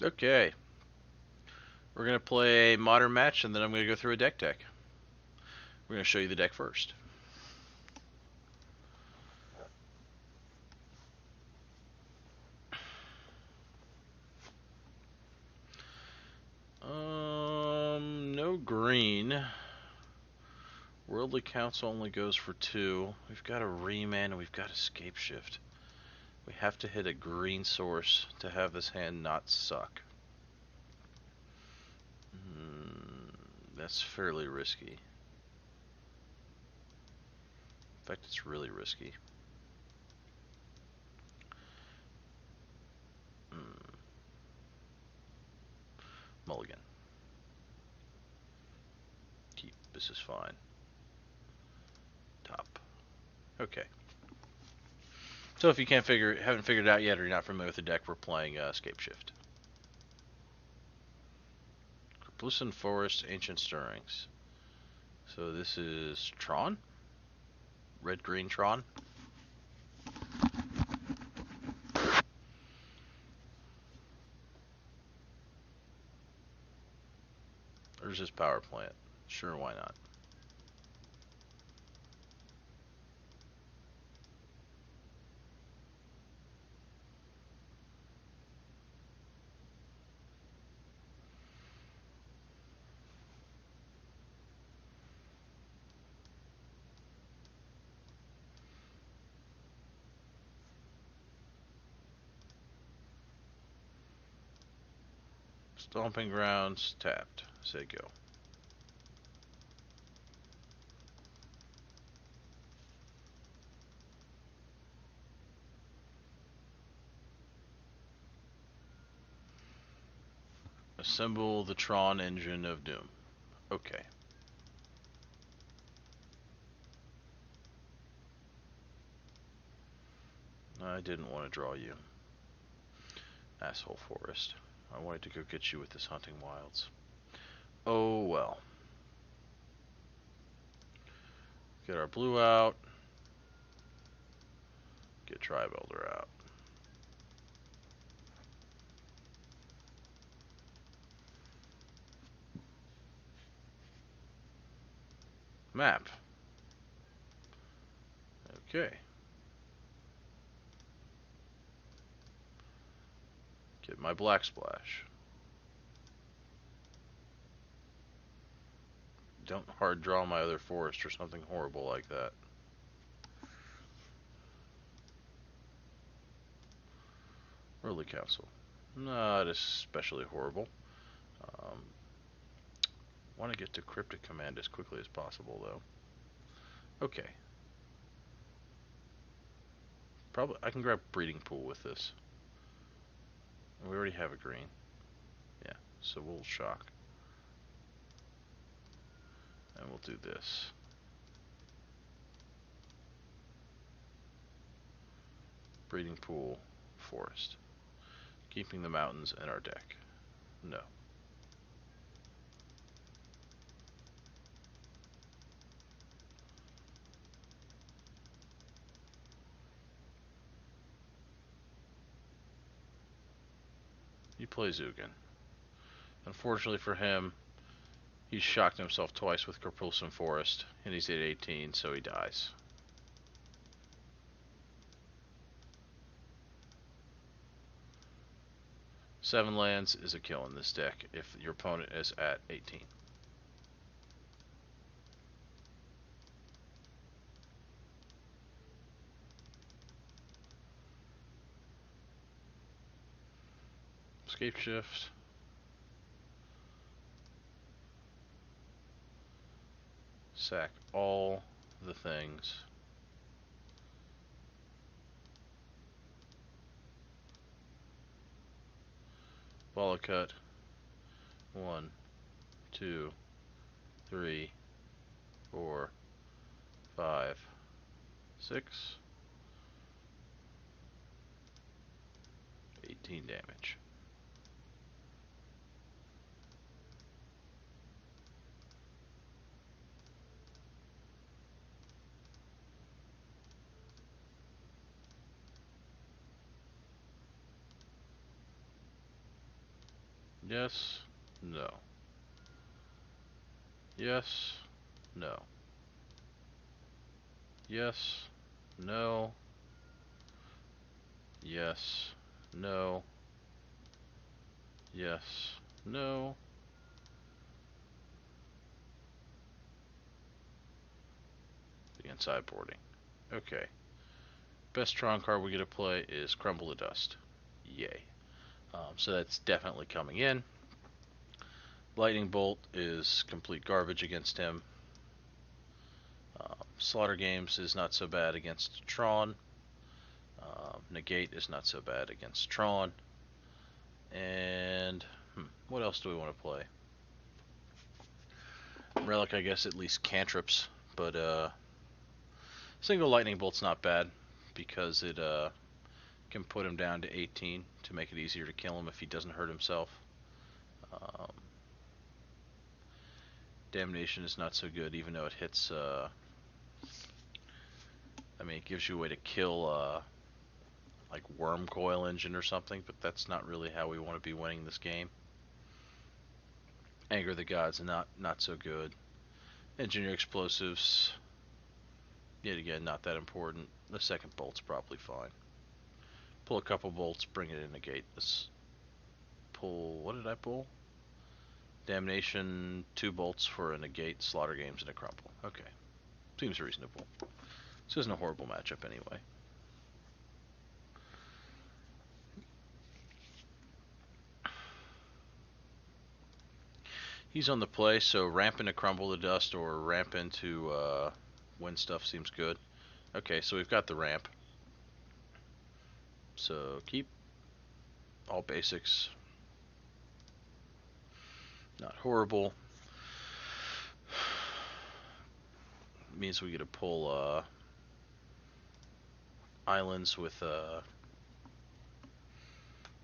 Okay, we're gonna play a modern match, and then I'm gonna go through a deck. We're gonna show you the deck first. No green. Worldly Council only goes for 2. We've got a Remand and we've got a Scapeshift. We have to hit a green source to have this hand not suck. That's fairly risky. In fact, it's really risky. Mulligan. Keep. This is fine. Top. Okay. So if you haven't figured it out yet, or you're not familiar with the deck, we're playing Scapeshift. Creplucent Forest, Ancient Stirrings. So this is Tron? Red-green Tron? There's his power plant. Sure, why not? Stomping Grounds, tapped. Say go. Assemble the Tron engine of doom. Okay. I didn't want to draw you. Asshole Forest. I wanted to go get you with this Hunting Wilds. Oh well. Get our blue out. Get Tribe Elder out. Map. Okay. Get my Black Splash. Don't hard draw my other forest or something horrible like that. Early Council. Not especially horrible. Want to get to Cryptic Command as quickly as possible, though. Okay. Probably I can grab Breeding Pool with this. We already have a green. Yeah, so we'll shock. And we'll do this. Breeding Pool, Forest. Keeping the mountains in our deck. No. He plays Ugin. Unfortunately for him, he's shocked himself twice with Crepulsum Forest, and he's at 18, so he dies. Seven lands is a kill in this deck if your opponent is at 18. Scapeshift. Sack all the things. Volley cut. 1, 2, 3, 4, 5, 6. 18 damage. Yes. No. Yes. No. Yes. No. Yes. No. Yes. No. Begin sideboarding. Okay. Best Tron card we get to play is Crumble to Dust. Yay. So that's definitely coming in. Lightning Bolt is complete garbage against him. Slaughter Games is not so bad against Tron. Negate is not so bad against Tron. And what else do we want to play? Relic, I guess, at least cantrips, but single Lightning Bolt's not bad because it can put him down to 18 to make it easier to kill him if he doesn't hurt himself. Damnation is not so good, even though it hits. I mean, it gives you a way to kill like Worm Coil Engine or something, but that's not really how we want to be winning this game. Anger the Gods not so good. Engineer Explosives, yet again, not that important. The second bolt's probably fine. Pull a couple bolts, bring it in negate. Let's pull. What did I pull? Damnation, 2 bolts for a negate, Slaughter Games, and a crumple. Okay. Seems reasonable. This isn't a horrible matchup anyway. He's on the play, so ramp into Crumble to Dust or ramp into Win Stuff seems good. Okay, so we've got the ramp. So keep all basics. Not horrible. Means we get to pull islands with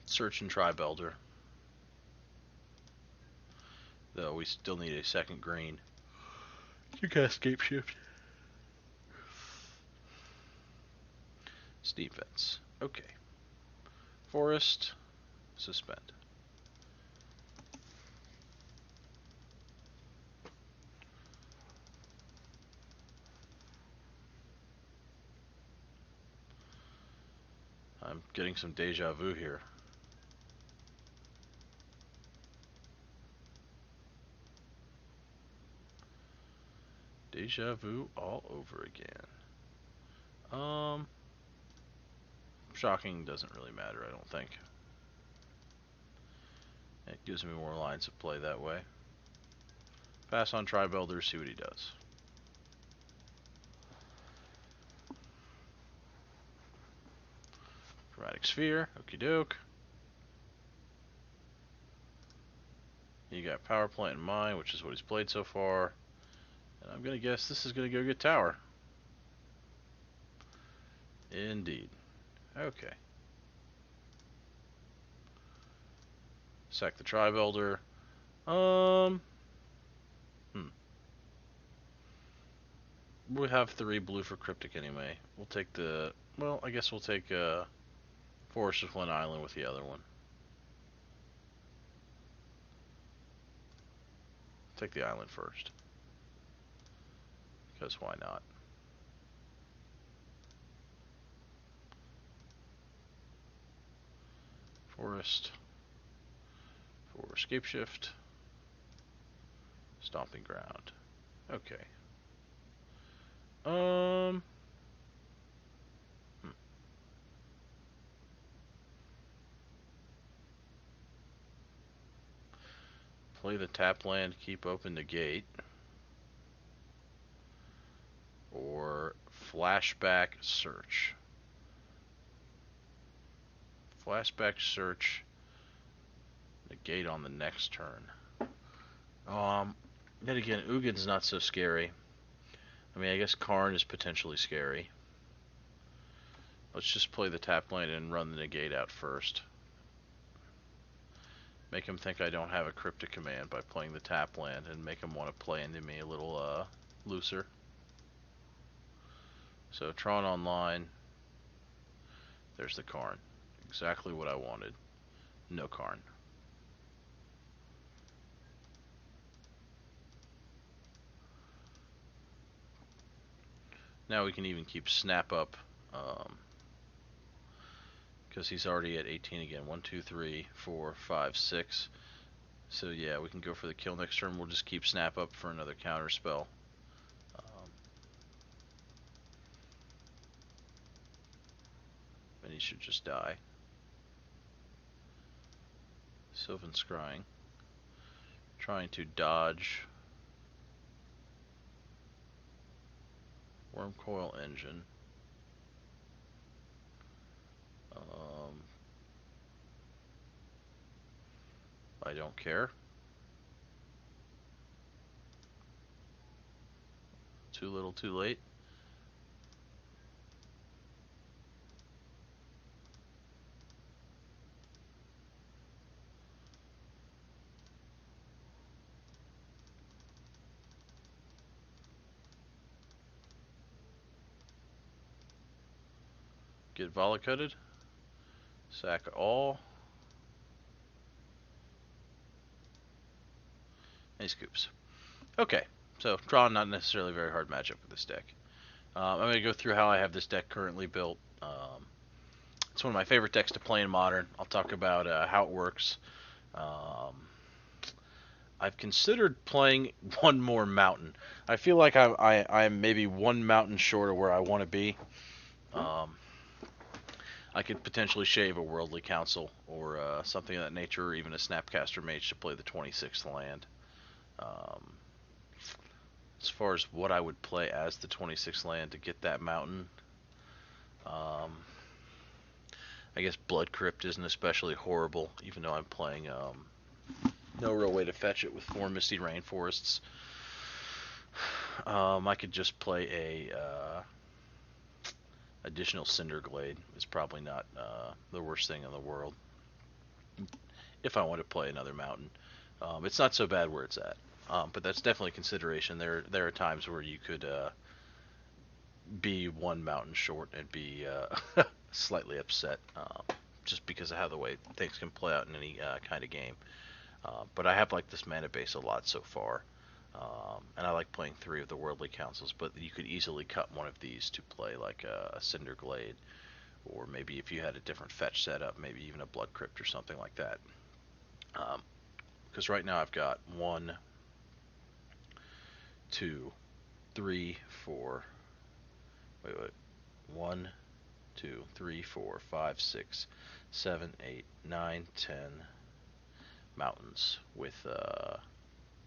Search and Tribelder. Though we still need a second green. You cast Scapeshift. Steep Vents. Okay. Forest. Suspend. I'm getting some deja vu here. Deja vu all over again. Shocking doesn't really matter, I don't think. It gives me more lines of play that way. Pass on Tribelder, see what he does. Chromatic Sphere, okie doke. You got Power Plant in mind, which is what he's played so far. And I'm gonna guess this is gonna go get Tower. Indeed. Okay. Sack the Tribelder. We have 3 blue for Cryptic anyway. We'll take the... Well, I guess we'll take Forest with 1 island with the other one. Take the island first. Because why not? Forest. For Scapeshift. Stomping Ground. Okay. Play the tap land, keep open the gate. Or Flashback Search. Flashback Search. Negate on the next turn. Then again, Ugin's not so scary. I mean, I guess Karn is potentially scary. Let's just play the tap land and run the negate out first. Make him think I don't have a Cryptic command by playing the tap land and make him want to play into me a little looser. So Tron online. There's the Karn. Exactly what I wanted. No Karn. Now we can even keep Snap up, because he's already at 18 again. 1, 2, 3, 4, 5, 6. So yeah, we can go for the kill next turn. We'll just keep Snap up for another counter spell. And he should just die. Sylvan Scrying. Trying to dodge Wormcoil Engine. I don't care. Too little, too late. Get Volacutted. Sack all. And he scoops. Okay, so draw not necessarily a very hard matchup with this deck. I'm going to go through how I have this deck currently built. It's one of my favorite decks to play in Modern. I'll talk about how it works. I've considered playing one more mountain. I feel like I'm maybe one mountain short of where I want to be. I could potentially shave a Worldly Council or something of that nature, or even a Snapcaster Mage to play the 26th land. As far as what I would play as the 26th land to get that mountain, I guess Blood Crypt isn't especially horrible, even though I'm playing no real way to fetch it with 4 Misty Rainforests. I could just play a additional Cinderglade. It's probably not the worst thing in the world if I want to play another mountain. It's not so bad where it's at, but that's definitely a consideration. There are times where you could be one mountain short and be slightly upset, just because of how the way things can play out in any kind of game. But I have liked this mana base a lot so far. And I like playing 3 of the Worldly Councils, but you could easily cut one of these to play like a Cinderglade, or maybe if you had a different fetch setup, maybe even a Blood Crypt or something like that. Because right now I've got 1, 2, 3, 4. Wait. 1, 2, 3, 4, 5, 6, 7, 8, 9, 10 mountains with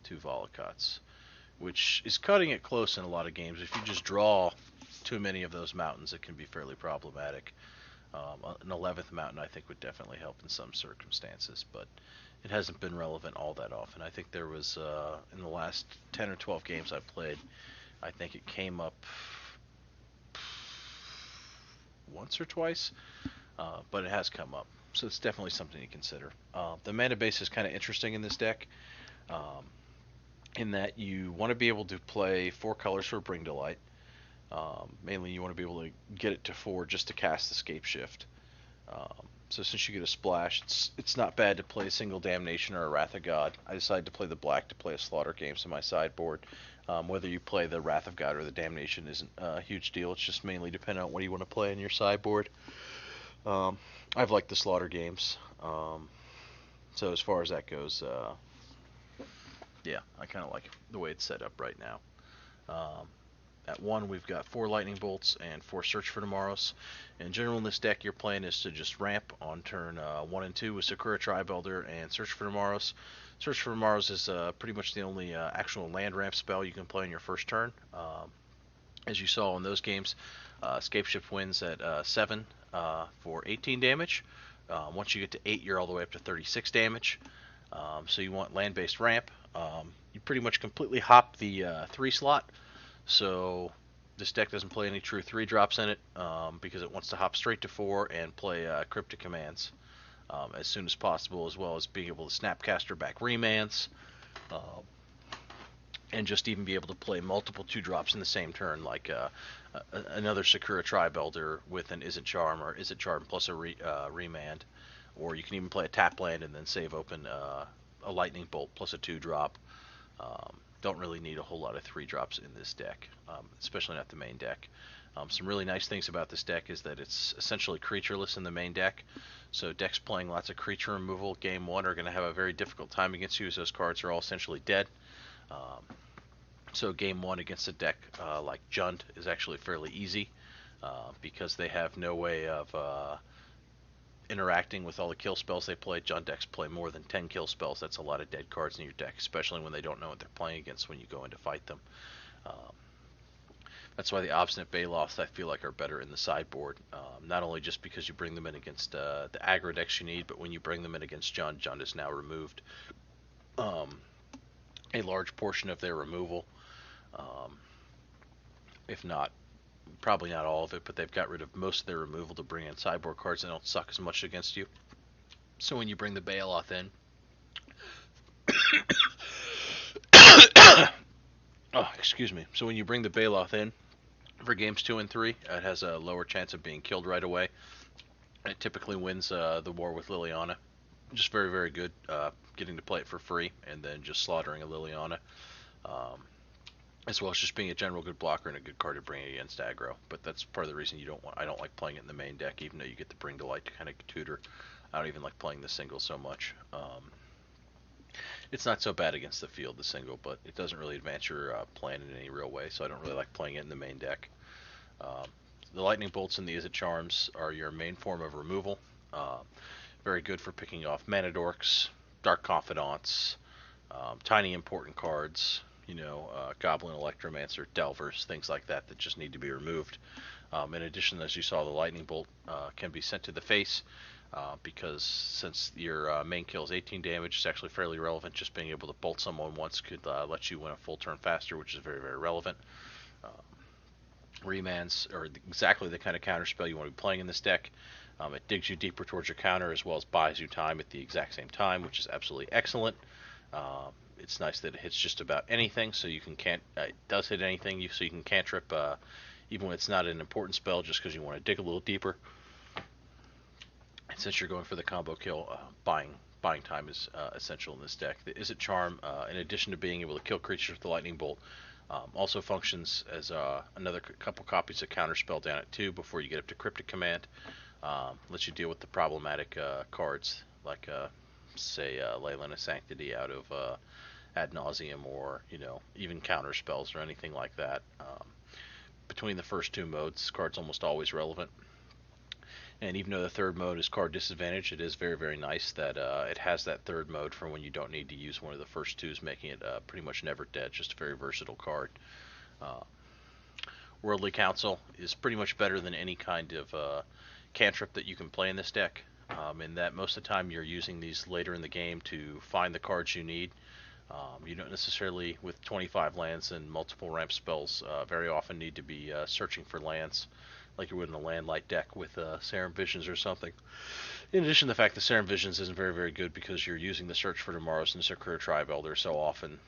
2 Volacots, which is cutting it close in a lot of games. If you just draw too many of those mountains, it can be fairly problematic. An 11th mountain, I think, would definitely help in some circumstances, but it hasn't been relevant all that often. I think there was, in the last 10 or 12 games I've played, I think it came up once or twice, but it has come up. So it's definitely something to consider. The mana base is kind of interesting in this deck, in that you want to be able to play 4 colors for Bring to Light. Mainly you want to be able to get it to 4 just to cast the Scapeshift. So since you get a splash, it's not bad to play a single Damnation or a Wrath of God. I decided to play the black to play a Slaughter Games in my sideboard. Whether you play the Wrath of God or the Damnation isn't a huge deal. It's just mainly dependent on what you want to play in your sideboard. I've liked the Slaughter Games. So as far as that goes, yeah, I kind of like the way it's set up right now. At 1, we've got 4 Lightning Bolts and 4 Search for Tomorrows. In general, in this deck, your plan is to just ramp on turn 1 and 2 with Sakura Tribe Elder and Search for Tomorrows. Search for Tomorrows is pretty much the only actual land ramp spell you can play on your first turn. As you saw in those games, Scapeshift wins at 7 for 18 damage. Once you get to 8, you're all the way up to 36 damage. So you want land-based ramp. You pretty much completely hop the 3 slot. So this deck doesn't play any true 3-drops in it, because it wants to hop straight to 4 and play Cryptic Commands as soon as possible, as well as being able to Snapcaster back Remands, and just even be able to play multiple 2-drops in the same turn, like another Sakura Tribe Elder with an Is It Charm, or Is It Charm plus a Remand, or you can even play a tap land and then save open a Lightning Bolt plus a 2-drop. Don't really need a whole lot of 3-drops in this deck, especially not the main deck. Some really nice things about this deck is that it's essentially creatureless in the main deck. So decks playing lots of creature removal game 1 are going to have a very difficult time against you, as those cards are all essentially dead. So game 1 against a deck like Jund is actually fairly easy because they have no way of interacting with all the kill spells they play. Jund decks play more than 10 kill spells. That's a lot of dead cards in your deck, especially when they don't know what they're playing against when you go in to fight them. That's why the Obstinate Baloths I feel like are better in the sideboard. Not only just because you bring them in against the aggro decks you need, but when you bring them in against Jund, Jund is now removed a large portion of their removal. If not, probably not all of it, but they've got rid of most of their removal to bring in sideboard cards that don't suck as much against you. So when you bring the Baloth in, oh, excuse me. So when you bring the Baloth in for games 2 and 3, it has a lower chance of being killed right away. It typically wins the war with Liliana. Just very, very good. Getting to play it for free and then just slaughtering a Liliana. As well as just being a general good blocker and a good card to bring against aggro. But that's part of the reason I don't like playing it in the main deck, even though you get the Bring to Light to kind of tutor. I don't even like playing the single so much. It's not so bad against the field, the single, but it doesn't really advance your plan in any real way, so I don't really like playing it in the main deck. The Lightning Bolts and the Izzet Charms are your main form of removal. Very good for picking off Mana Dorks, Dark Confidants, tiny important cards, Goblin Electromancer, Delvers, things like that that just need to be removed. In addition, as you saw, the Lightning Bolt can be sent to the face because since your main kill is 18 damage, it's actually fairly relevant. Just being able to bolt someone once could let you win a full turn faster, which is very, very relevant. Remands are exactly the kind of counter spell you want to be playing in this deck. It digs you deeper towards your counter as well as buys you time at the exact same time, which is absolutely excellent. It's nice that it hits just about anything, so you can it does hit anything, so you can cantrip even when it's not an important spell, just because you want to dig a little deeper. And since you're going for the combo kill, buying time is essential in this deck. The Izzet Charm, in addition to being able to kill creatures with the Lightning Bolt, also functions as another couple copies of counterspell down at 2 before you get up to Cryptic Command. Lets you deal with the problematic cards like, say, Leyline of Sanctity out of Ad Nauseam, or even counter spells or anything like that. Between the first 2 modes, this card's almost always relevant. And even though the third mode is card disadvantage, it is very, very nice that it has that third mode for when you don't need to use one of the first 2s, making it pretty much never dead. Just a very versatile card. Worldly Council is pretty much better than any kind of cantrip that you can play in this deck, in that most of the time you're using these later in the game to find the cards you need. You don't necessarily, with 25 lands and multiple ramp spells, very often need to be searching for lands like you would in a land-light deck with Serum Visions or something. In addition to the fact that Serum Visions isn't very, very good because you're using the Search for Tomorrows and Sakura Tribe Elder so often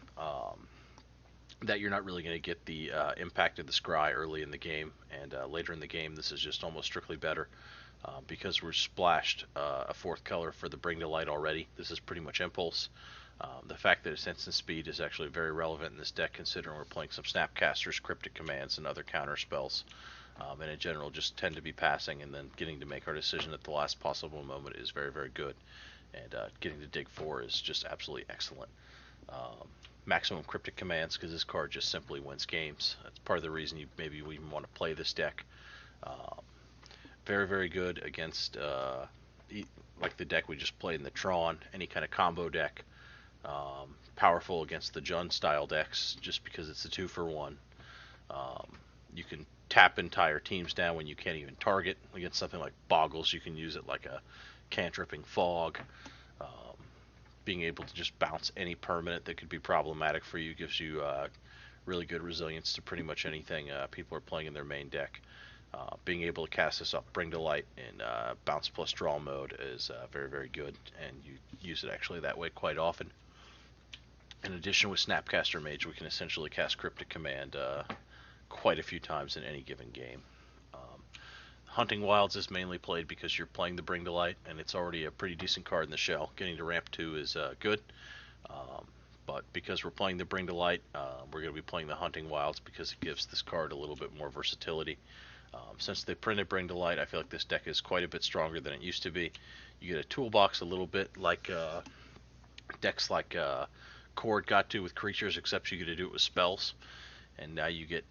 that you're not really going to get the impact of the Scry early in the game, and later in the game this is just almost strictly better. Because we're splashed a 4th color for the Bring to Light already, this is pretty much Impulse. The fact that it's instant speed is actually very relevant in this deck, considering we're playing some Snapcasters, Cryptic Commands, and other counter spells. And in general, just tend to be passing, and then getting to make our decision at the last possible moment is very, very good. And getting to dig 4 is just absolutely excellent. Maximum Cryptic Commands, because this card just simply wins games. That's part of the reason you maybe even want to play this deck. Very, very good against like the deck we just played in the Tron, any kind of combo deck. Powerful against the Jund style decks, just because it's a 2-for-1. You can tap entire teams down when you can't even target. Against something like Boggles, you can use it like a cantripping Fog. Being able to just bounce any permanent that could be problematic for you gives you really good resilience to pretty much anything people are playing in their main deck. Being able to cast this up, Bring to Light in bounce plus draw mode is very, very good, and you use it actually that way quite often. In addition, with Snapcaster Mage, we can essentially cast Cryptic Command quite a few times in any given game. Hunting Wilds is mainly played because you're playing the Bring to Light, and it's already a pretty decent card in the shell. Getting to ramp 2 is good, but because we're playing the Bring to Light, we're going to be playing the Hunting Wilds because it gives this card a little bit more versatility. Since they printed Bring to Light, I feel like this deck is quite a bit stronger than it used to be. You get a toolbox a little bit like decks like Cord got to with creatures, except you get to do it with spells. And now you get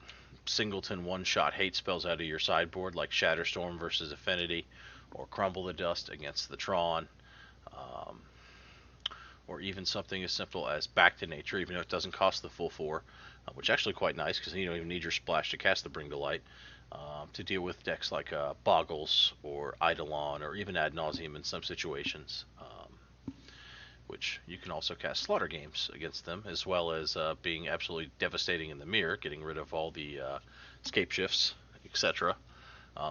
singleton one-shot hate spells out of your sideboard, like Shatterstorm versus Affinity, or Crumble the Dust against the Tron, or even something as simple as Back to Nature, even though it doesn't cost the full 4, which is actually quite nice because you don't even need your splash to cast the Bring to Light, to deal with decks like Boggles or Eidolon, or even Ad Nauseam in some situations, which you can also cast Slaughter Games against them, as well as being absolutely devastating in the mirror, getting rid of all the Scapeshifts, etc.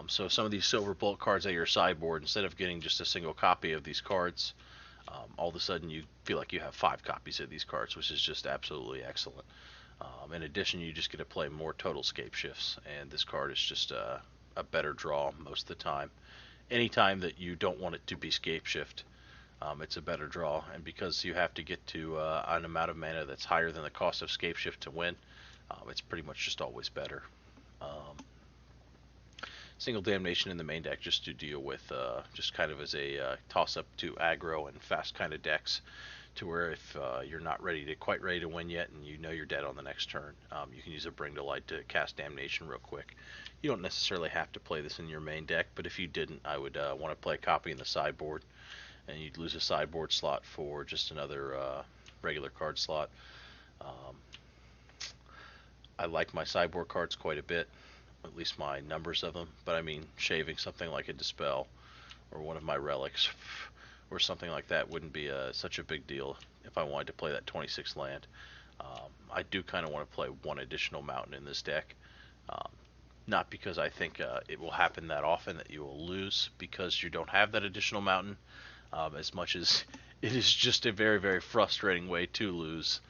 So some of these silver bullet cards at your sideboard, instead of getting just a single copy of these cards, all of a sudden you feel like you have 5 copies of these cards, which is just absolutely excellent. In addition, you just get to play more total Scapeshifts, and this card is just a better draw most of the time. Anytime that you don't want it to be Scapeshift, it's a better draw, and because you have to get to an amount of mana that's higher than the cost of Scapeshift to win, it's pretty much just always better. Single Damnation in the main deck just to deal with, just kind of as a toss-up to aggro and fast kind of decks, to where if you're not quite ready to win yet and you know you're dead on the next turn, you can use a Bring to Light to cast Damnation real quick. You don't necessarily have to play this in your main deck, but if you didn't, I would want to play a copy in the sideboard, and you'd lose a sideboard slot for just another regular card slot. I like my sideboard cards quite a bit, at least my numbers of them, but I mean, shaving something like a Dispel or one of my relics or something like that wouldn't be such a big deal if I wanted to play that 26 land. I do kind of want to play one additional mountain in this deck, not because I think it will happen that often that you will lose because you don't have that additional mountain, as much as it is just a very, very frustrating way to lose.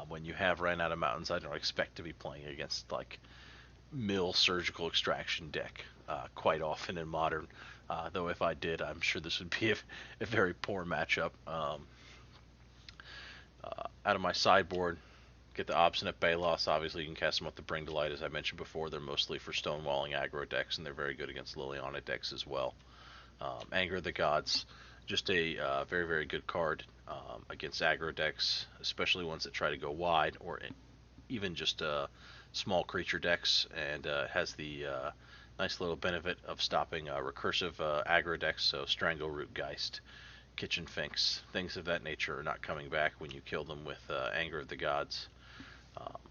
When you have ran out of mountains, I don't expect to be playing against like Mill Surgical Extraction deck quite often in Modern, though if I did, I'm sure this would be a very poor matchup. Out of my sideboard, get the Obstinate Balos. Obviously, you can cast them with the Bring to Light, as I mentioned before. They're mostly for stonewalling aggro decks, and they're very good against Liliana decks as well. Anger of the Gods, just a very, very good card against aggro decks, especially ones that try to go wide, or even just small creature decks, and has the nice little benefit of stopping recursive aggro decks, so Strangleroot Geist, Kitchen Finks, things of that nature are not coming back when you kill them with Anger of the Gods.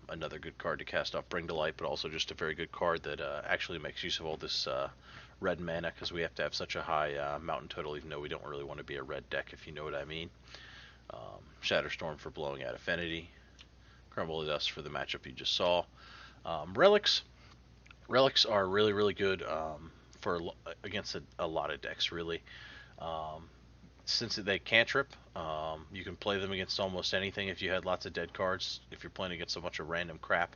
Another good card to cast off Bring to Light, but also just a very good card that actually makes use of all this red mana, because we have to have such a high mountain total, even though we don't really want to be a red deck, if you know what I mean. Shatterstorm for blowing out Affinity, Crumble the Dust for the matchup you just saw. Relics are really, really good for against a lot of decks, really. Since they cantrip, you can play them against almost anything if you had lots of dead cards, if you're playing against a bunch of random crap.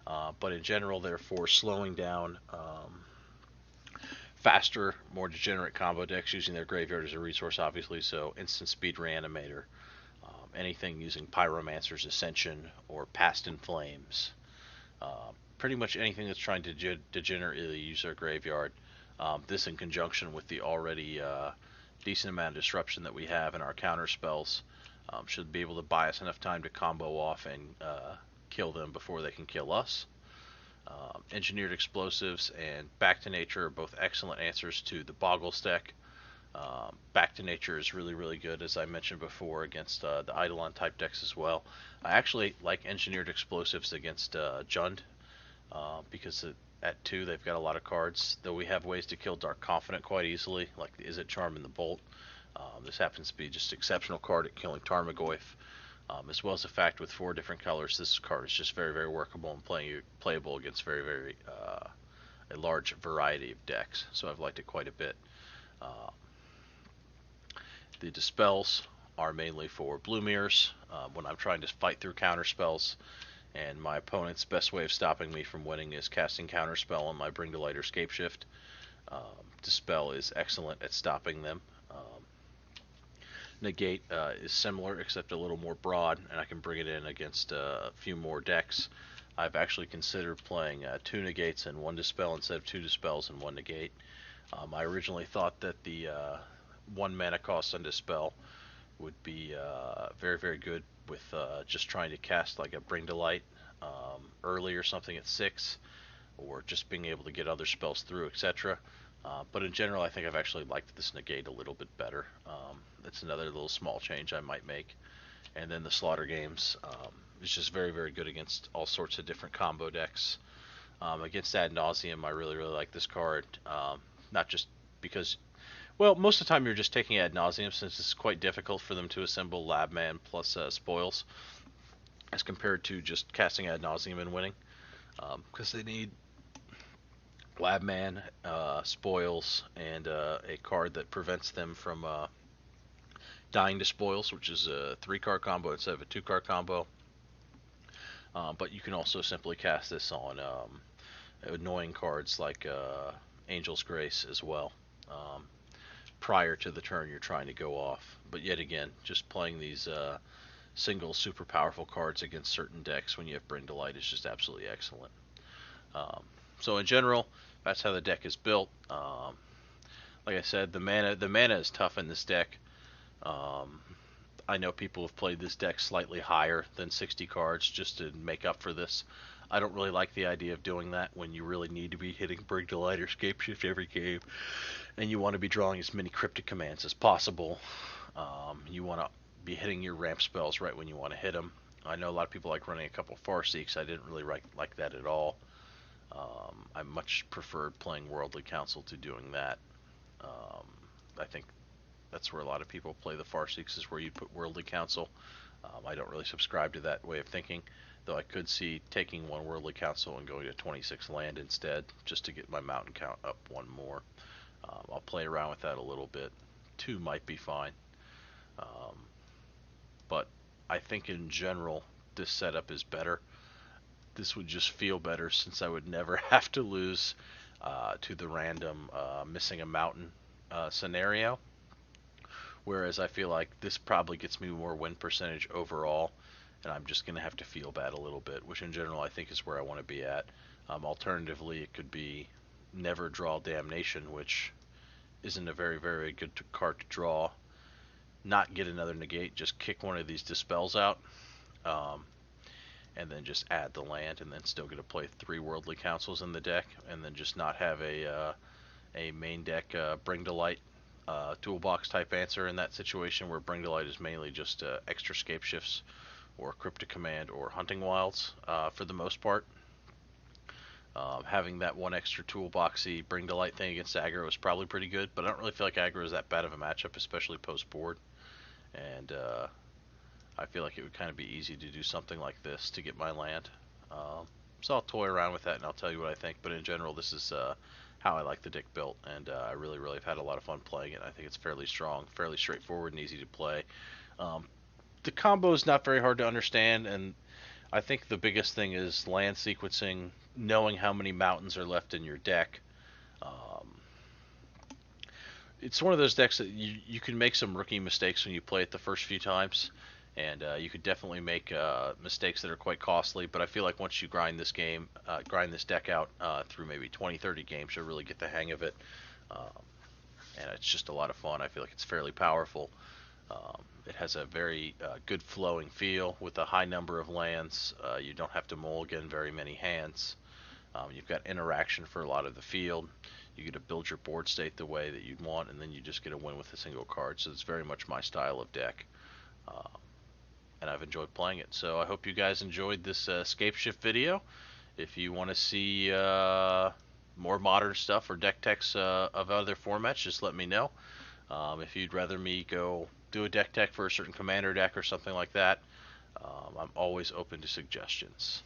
But in general, they're for slowing down faster, more degenerate combo decks using their graveyard as a resource, obviously. So Instant Speed Reanimator, anything using Pyromancer's Ascension or Past in Flames. Pretty much anything that's trying to degenerately use their graveyard. This in conjunction with the already decent amount of disruption that we have in our counter spells should be able to buy us enough time to combo off and kill them before they can kill us. Engineered Explosives and Back to Nature are both excellent answers to the Boggles deck. Back to Nature is really, really good, as I mentioned before, against the Eidolon type decks as well. I actually like Engineered Explosives against Jund, because at 2 they've got a lot of cards, though we have ways to kill Dark Confidant quite easily, like the Is It Charm and the Bolt. This happens to be just an exceptional card at killing Tarmogoyf, as well as the fact with 4 different colors, this card is just very, very workable and playable against very, very a large variety of decks, so I've liked it quite a bit. The Dispels are mainly for blue mirrors, when I'm trying to fight through counter spells, and my opponent's best way of stopping me from winning is casting Counterspell on my Bring to Light or Scapeshift. Dispel is excellent at stopping them. negate is similar, except a little more broad, and I can bring it in against a few more decks. I've actually considered playing 2 negates and 1 dispel instead of 2 dispels and 1 negate. I originally thought that the 1 mana cost on dispel would be very, very good with just trying to cast like a Bring to Light early or something at 6, or just being able to get other spells through, etc. But in general, I think I've actually liked this negate a little bit better. That's another little small change I might make. And then the Slaughter Games is just very, very good against all sorts of different combo decks. Against Ad Nauseam, I really, really like this card. Not just because, well, most of the time you're just taking Ad Nauseam since it's quite difficult for them to assemble Labman plus spoils as compared to just casting Ad Nauseam and winning. Because they need Labman, spoils, and a card that prevents them from dying to spoils, which is a 3-card combo instead of a 2-card combo. But you can also simply cast this on annoying cards like Angel's Grace as well, prior to the turn you're trying to go off. But yet again, just playing these single super powerful cards against certain decks when you have Bring to Light is just absolutely excellent. So in general, that's how the deck is built. Like I said, the mana is tough in this deck. I know people have played this deck slightly higher than 60 cards just to make up for this. I don't really like the idea of doing that when you really need to be hitting Bring to Light or Scapeshift every game, and you want to be drawing as many cryptic commands as possible. You want to be hitting your ramp spells right when you want to hit them. I know a lot of people like running a couple Farseeks. I didn't really like that at all. I much preferred playing Worldly Council to doing that. I think that's where a lot of people play the Farseeks, is where you put Worldly Council. I don't really subscribe to that way of thinking, though I could see taking 1 Worldly Council and going to 26 land instead, just to get my mountain count up 1 more. I'll play around with that a little bit. 2 might be fine. But I think in general, this setup is better. This would just feel better since I would never have to lose to the random missing a mountain scenario. Whereas I feel like this probably gets me more win percentage overall, and I'm just going to have to feel bad a little bit, which in general I think is where I want to be at. Alternatively, it could be Never Draw Damnation, which isn't a very, very good card to draw. Not get another negate, just kick one of these dispels out, and then just add the land, and then still get to play 3 Worldly Councils in the deck, and then just not have a main deck Bring to Light toolbox type answer in that situation, where Bring to Light is mainly just extra Scapeshifts or Cryptic Command or Hunting Wilds for the most part. Having that 1 extra toolboxy Bring to Light thing against aggro is probably pretty good, but I don't really feel like aggro is that bad of a matchup, especially post board. And I feel like it would kind of be easy to do something like this to get my land. So I'll toy around with that and I'll tell you what I think. But in general, this is how I like the deck built, and I really, really have had a lot of fun playing it. I think it's fairly strong, fairly straightforward, and easy to play. The combo is not very hard to understand, and I think the biggest thing is land sequencing, knowing how many mountains are left in your deck. It's one of those decks that you can make some rookie mistakes when you play it the first few times, and you could definitely make mistakes that are quite costly. But I feel like once you grind this deck out through maybe 20-30 games, you'll really get the hang of it, and it's just a lot of fun. I feel like it's fairly powerful. It has a very good flowing feel with a high number of lands. You don't have to mulligan very many hands. You've got interaction for a lot of the field. You get to build your board state the way that you'd want, and then you just get a win with a single card. So it's very much my style of deck, and I've enjoyed playing it. So I hope you guys enjoyed this Scapeshift video. If you want to see more modern stuff or deck techs of other formats, just let me know. If you'd rather me go do a deck tech for a certain commander deck or something like that, I'm always open to suggestions.